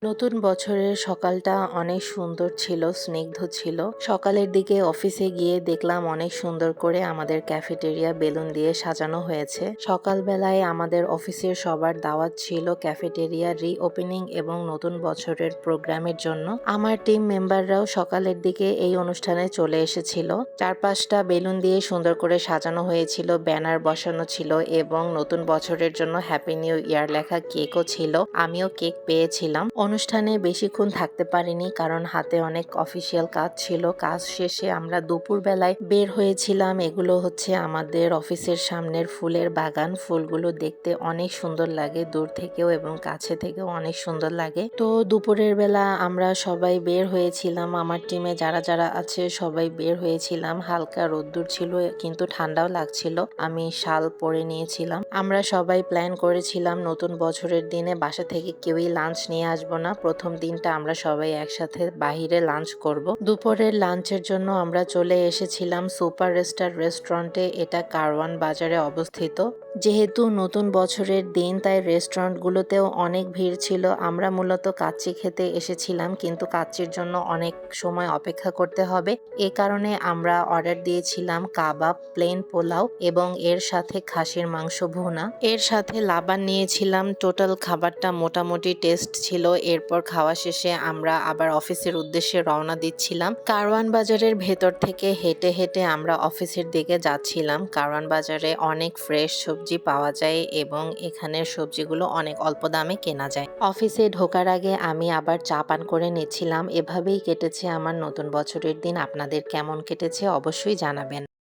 নতুন বছরের সকালটা অনেক সুন্দর ছিল, স্নিগ্ধ ছিল। সকালের দিকে অফিসে গিয়ে দেখলাম অনেক সুন্দর করে আমাদের ক্যাফেটেরিয়া বেলুন দিয়ে সাজানো হয়েছে। সকালবেলায় আমাদের অফিসের সবার দাওয়াত ছিল ক্যাফেটেরিয়া রিওপেনিং এবং নতুন বছরের প্রোগ্রামের জন্য। আমার টিম মেম্বাররাও সকালের দিকে এই অনুষ্ঠানে চলে এসেছিল। চারপাশটা বেলুন দিয়ে সুন্দর করে সাজানো হয়েছিল, ব্যানার বসানো ছিল এবং নতুন বছরের জন্য হ্যাপি নিউ ইয়ার লেখা কেকও ছিল। আমিও কেক পেয়েছিলাম। অনুষ্ঠানে বেশিক্ষণ থাকতে পারিনি কারণ হাতে অনেক অফিসিয়াল কাজ ছিল। কাজ শেষে আমরা দুপুরবেলায় বের হয়েছিলাম। এগুলো হচ্ছে আমাদের অফিসের সামনের ফুলের বাগান। ফুলগুলো দেখতে অনেক সুন্দর লাগে, দূর থেকেও এবং কাছে থেকেও অনেক সুন্দর লাগে। তো দুপুরের বেলা আমরা সবাই বের হয়েছিলাম, আমার টিমে যারা যারা আছে সবাই বের হয়েছিলাম। হালকা রোদ্দুর ছিল কিন্তু ঠান্ডাও লাগছিল। আমি শাল পরে নিয়েছিলাম। আমরা সবাই প্ল্যান করেছিলাম নতুন বছরের দিনে বাসা থেকে কেউই লাঞ্চ নিয়ে আসবো না। প্রথম দিনটা আমরা সবাই একসাথে বাহিরে লাঞ্চ করব। দুপুরের লাঞ্চের জন্য আমরা চলে এসেছিলাম সুপার স্টার রেস্টুরেন্টে। এটা কারওয়ান বাজারে অবস্থিত। যেহেতু নতুন বছরের দিন তাই রেস্টুরেন্টগুলোতেও অনেক ভিড় ছিল। আমরা মূলত কাচ্চি খেতে এসেছিলাম কিন্তু কাচ্চির জন্য অনেক সময় অপেক্ষা করতে হবে। এ কারণে আমরা অর্ডার দিয়েছিলাম কাবাব, প্লেন পোলাও এবং এর সাথে খাসির মাংস ভুনা। এর সাথে লাবান নিয়েছিলাম। টোটাল খাবারটা মোটামুটি টেস্ট ছিল। এরপর খাওয়া শেষে আমরা আবার অফিসের উদ্দেশ্যে রওনা দিচ্ছিলাম। কারওয়ান বাজারের ভেতর থেকে হেঁটে হেঁটে আমরা অফিসের দিকে যাচ্ছিলাম। কারওয়ান বাজারে অনেক ফ্রেশ সবজি পাওয়া যায় এবং এখানের সবজিগুলো অনেক অল্প দামে কেনা যায়। অফিসে ঢোকার আগে আমি আবার চা পান করে নিচ্ছিলাম। এভাবেই কেটেছে আমার নতুন বছরের দিন। আপনাদের কেমন কেটেছে অবশ্যই জানাবেন।